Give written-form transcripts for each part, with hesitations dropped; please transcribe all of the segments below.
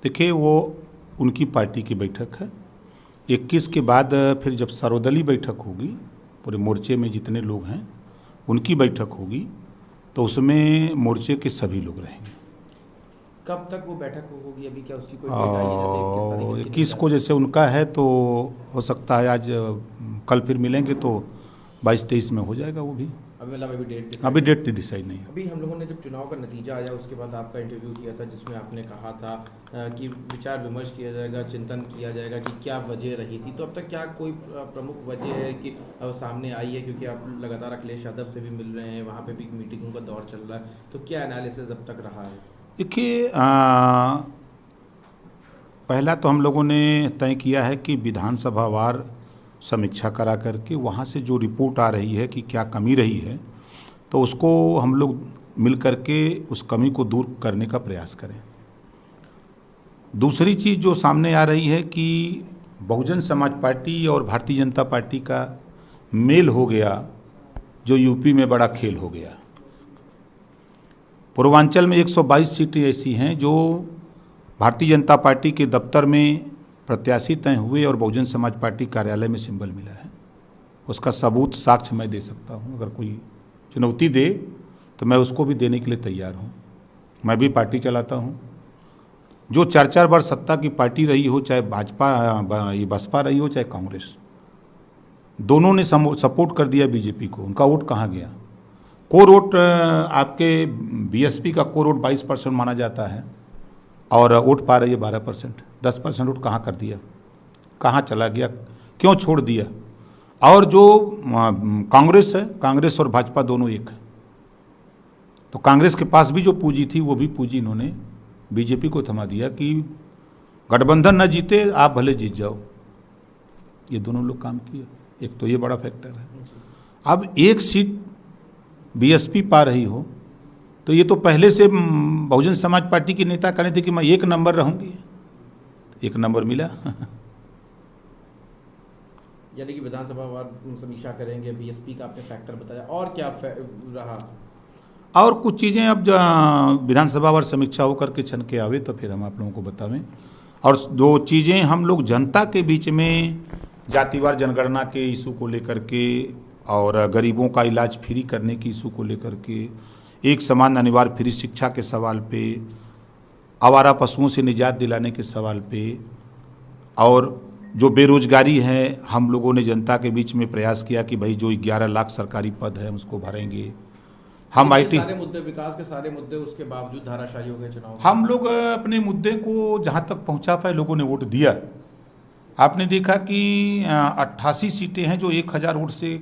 देखिए, वो उनकी पार्टी की बैठक है। 21 के बाद फिर जब सर्वदलीय बैठक होगी, पूरे मोर्चे में जितने लोग हैं उनकी बैठक होगी, तो उसमें मोर्चे के सभी लोग रहेंगे। कब तक वो बैठक होगी? अभी क्या उसकी कोई डेट आई है? जैसे 21 तारीख 21 को जैसे उनका है, तो हो सकता है आज कल फिर मिलेंगे तो 22-23 में हो जाएगा वो भी। अभी डेट डिसाइड नहीं है। अभी हम लोगों ने जब चुनाव का नतीजा आया उसके बाद आपका इंटरव्यू किया था, जिसमें आपने कहा था कि विचार विमर्श किया जाएगा, चिंतन किया जाएगा कि क्या वजह रही थी। तो अब तक क्या कोई प्रमुख वजह है कि सामने आई है? क्योंकि आप लगातार अखिलेश यादव से भी मिल रहे हैं, वहाँ पे भी मीटिंगों का दौर चल रहा है, तो क्या एनालिसिस अब तक रहा है? देखिए, पहला तो हम लोगों ने तय किया है कि विधानसभावार समीक्षा करा करके वहाँ से जो रिपोर्ट आ रही है कि क्या कमी रही है, तो उसको हम लोग मिल करके उस कमी को दूर करने का प्रयास करें। दूसरी चीज़ जो सामने आ रही है कि बहुजन समाज पार्टी और भारतीय जनता पार्टी का मेल हो गया, जो यूपी में बड़ा खेल हो गया। पूर्वांचल में 122 सीटें ऐसी हैं जो भारतीय जनता पार्टी के दफ्तर में प्रत्याशी तय हुए और बहुजन समाज पार्टी कार्यालय में सिंबल मिला है। उसका सबूत साक्ष्य मैं दे सकता हूं। अगर कोई चुनौती दे तो मैं उसको भी देने के लिए तैयार हूं। मैं भी पार्टी चलाता हूं। जो 4-4 बार सत्ता की पार्टी रही हो, चाहे बसपा रही हो चाहे कांग्रेस, दोनों ने सपोर्ट कर दिया बीजेपी को। उनका वोट कहाँ गया? कोर वोट, आपके बीएसपी का कोर वोट 22% माना जाता है और वोट पा रही है 12%। 10% वोट कहाँ कर दिया? कहाँ चला गया? क्यों छोड़ दिया? और जो कांग्रेस है, कांग्रेस और भाजपा दोनों एक है, तो कांग्रेस के पास भी जो पूंजी थी वो भी पूंजी इन्होंने बीजेपी को थमा दिया कि गठबंधन न जीते, आप भले जीत जाओ। ये दोनों लोग काम किए। एक तो ये बड़ा फैक्टर है। अब एक सीट बीएसपी पा रही हो तो ये तो पहले से बहुजन समाज पार्टी के नेता कहने थे कि मैं 1 नंबर रहूंगी, 1 नंबर मिला। यानी कि विधानसभा वार समीक्षा करेंगे, बीएसपी का आपने फैक्टर बताया, और क्या रहा? और कुछ चीज़ें अब विधानसभा वार समीक्षा होकर के छन के आवे तो फिर हम आप लोगों को बतावें। और 2 चीज़ें हम लोग जनता के बीच में जातिवार जनगणना के इशू को लेकर के और गरीबों का इलाज फ्री करने की इशू को लेकर के, एक समान अनिवार्य फ्री शिक्षा के सवाल पे, आवारा पशुओं से निजात दिलाने के सवाल पे, और जो बेरोजगारी है, हम लोगों ने जनता के बीच में प्रयास किया कि भाई जो 11 लाख सरकारी पद है उसको भरेंगे। हम आईटी सारे मुद्दे, विकास के सारे मुद्दे, उसके बावजूद धाराशाही हो गए चुनाव। हम लोग अपने मुद्दे को जहाँ तक पहुँचा पाए, लोगों ने वोट दिया। आपने देखा कि 88 सीटें हैं जो 1000 वोट से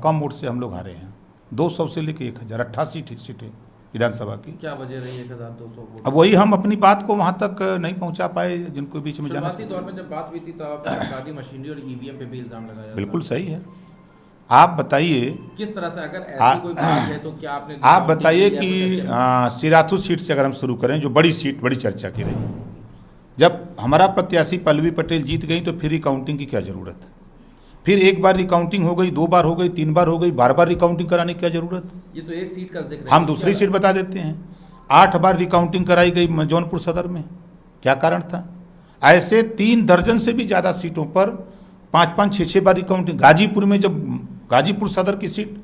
कम वोट से हम लोग हारे हैं। 200 से लेकर 1000, 88 सीटें विधानसभा की। क्या वजह रही 1200 वोट? अब वही हम अपनी बात को वहाँ तक नहीं पहुँचा पाए जिनको बीच में जाना। शुरुआती दौर में जब बात हुई थी तो आपने सरकारी मशीनरी और ईवीएम पे भी इल्जाम लगाया। बिल्कुल सही है। आप बताइए किस तरह से, अगर ऐसी कोई बात है तो क्या आपने, आप बताइए कि सिराथू सीट से अगर हम शुरू करें, जो बड़ी सीट, बड़ी चर्चा की रही, जब हमारा प्रत्याशी पल्लवी पटेल जीत गई तो फिर रिकाउंटिंग की क्या ज़रूरत? फिर एक बार रिकाउंटिंग हो गई, 2 बार हो गई, 3 बार हो गई, बार रिकाउंटिंग कराने की क्या ज़रूरत? ये तो एक सीट का जिक्र है। हम दूसरी सीट बता देते हैं। 8 बार रिकाउंटिंग कराई गई जौनपुर सदर में। क्या कारण था? ऐसे 3 दर्जन से भी ज़्यादा सीटों पर 5-5, 6-6 बार रिकाउंटिंग। गाजीपुर में जब गाजीपुर सदर की सीट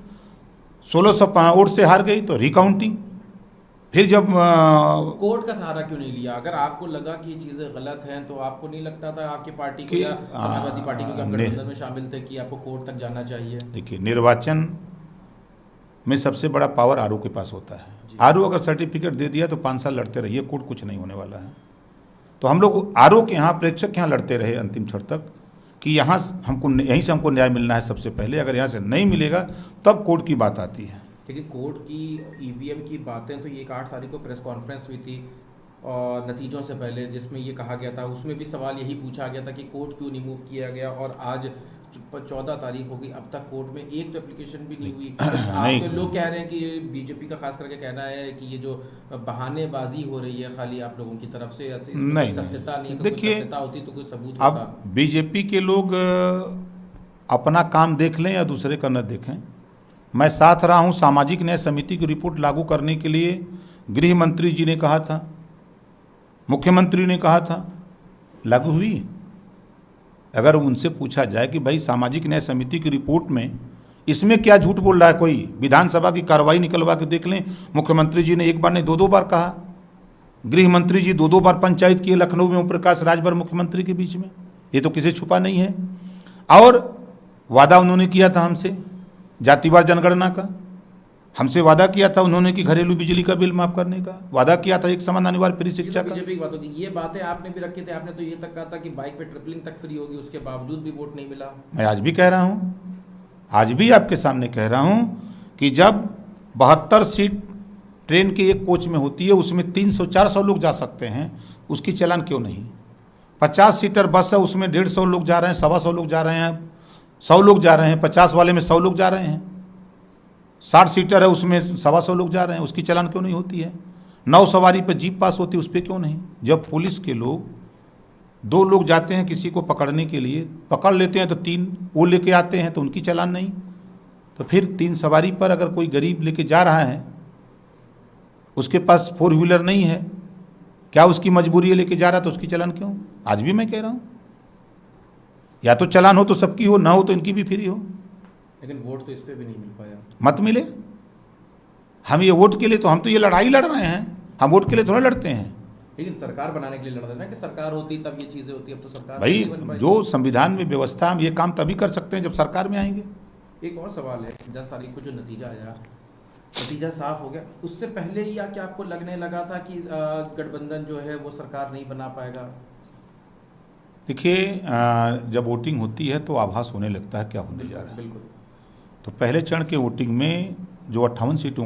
1600 वोट से हार गई तो रिकाउंटिंग। फिर जब कोर्ट का सहारा क्यों नहीं लिया? अगर आपको लगा कि ये चीज़ें गलत हैं तो आपको नहीं लगता था आपकी पार्टी को या समाजवादी पार्टी को गठबंधन में शामिल थे कि आपको कोर्ट तक जाना चाहिए? देखिए, निर्वाचन में सबसे बड़ा पावर आरओ के पास होता है। आरओ अगर सर्टिफिकेट दे दिया तो 5 साल लड़ते रहिए, कोर्ट कुछ नहीं होने वाला है। तो हम लोग आरओ के यहाँ, प्रेक्षक यहाँ लड़ते रहे अंतिम क्षण तक कि यहाँ हमको, यहीं से हमको न्याय मिलना है सबसे पहले। अगर यहाँ से नहीं मिलेगा तब कोर्ट की बात आती है। लेकिन कोर्ट की ईवीएम की बातें तो ये 8 तारीख को प्रेस कॉन्फ्रेंस हुई थी और नतीजों से पहले, जिसमें ये कहा गया था, उसमें भी सवाल यही पूछा गया था कि कोर्ट क्यों नहीं मूव किया गया। और आज 14 तारीख हो गई, अब तक कोर्ट में एक तो एप्लीकेशन भी नहीं हुई। आपके लोग कह रहे हैं कि बीजेपी का खास करके कहना है कि ये जो बहानेबाजी हो रही है खाली आप लोगों की तरफ से, नहीं, सत्यता नहीं है। देखिए, सत्यता होती तो कोई सबूत अब होता। बीजेपी के लोग अपना काम देख लें या दूसरे का न देखें। मैं साथ रहा हूं। सामाजिक न्याय समिति की रिपोर्ट लागू करने के लिए गृह मंत्री जी ने कहा था मुख्यमंत्री ने कहा था, लागू हुई? अगर उनसे पूछा जाए कि भाई सामाजिक न्याय समिति की रिपोर्ट में इसमें क्या झूठ बोल रहा है, कोई विधानसभा की कार्रवाई निकलवा के देख लें। मुख्यमंत्री जी ने एक बार नहीं 2-2 बार कहा, गृह मंत्री जी 2-2 बार पंचायत किए लखनऊ में, ओम प्रकाश राजभर मुख्यमंत्री के बीच में, ये तो किसी छुपा नहीं है। और वादा उन्होंने किया था हमसे जातिवार जनगणना का, हमसे वादा किया था उन्होंने कि घरेलू बिजली का बिल माफ करने का, वादा किया था एक समान अनिवार्य फ्री शिक्षा का। बीजेपी की बात होगी, ये बातें आपने भी रखी थी, आपने तो ये तक कहा था कि बाइक पे ट्रिपलिंग तक फ्री होगी, उसके बावजूद भी वोट नहीं मिला। मैं आज भी कह रहा हूँ, आज भी आपके सामने कह रहा हूँ कि जब 72 सीट ट्रेन के एक कोच में होती है, उसमें 300-400 लोग जा सकते हैं, उसकी चालान क्यों नहीं? 50 सीटर बस है, उसमें 150 लोग जा रहे हैं, 125 लोग जा रहे हैं, 100 लोग जा रहे हैं, 50 वाले में 100 लोग जा रहे हैं, 60 सीटर है उसमें 125 लोग जा रहे हैं, उसकी चालान क्यों नहीं होती है? 9 सवारी पर जीप पास होती है, उस पर क्यों नहीं? जब पुलिस के लोग 2 लोग जाते हैं किसी को पकड़ने के लिए, पकड़ लेते हैं तो 3 वो लेके आते हैं तो उनकी चालान नहीं, तो फिर 3 सवारी पर अगर कोई गरीब लेके जा रहा है, उसके पास 4 व्हीलर नहीं है, क्या उसकी मजबूरी है लेके जा रहा है, तो उसकी चालान क्यों? आज भी मैं कह रहा हूँ, या तो चालान हो तो सबकी हो, ना हो तो इनकी भी फ्री हो। लेकिन वोट तो इस पे भी नहीं मिल पाया। मत मिले, हम ये वोट के लिए, तो हम तो ये लड़ाई लड़ रहे हैं, हम वोट के लिए थोड़ा लड़ते हैं। लेकिन सरकार बनाने के लिए लड़ रहे हैं कि सरकार होती तब ये चीजें होती, अब तो सरकार भाई नहीं बन पाई। जो संविधान में व्यवस्था, हम ये काम तभी कर सकते हैं जब सरकार में आएंगे। एक और सवाल है, 10 तारीख को जो नतीजा आया, नतीजा साफ हो गया, उससे पहले ही क्या आपको लगने लगा था कि गठबंधन जो है वो सरकार नहीं बना पाएगा? देखिए, जब वोटिंग होती है तो आभास होने लगता है क्या होने जा रहा है। बिल्कुल। तो पहले चरण के वोटिंग में जो 58 सीटों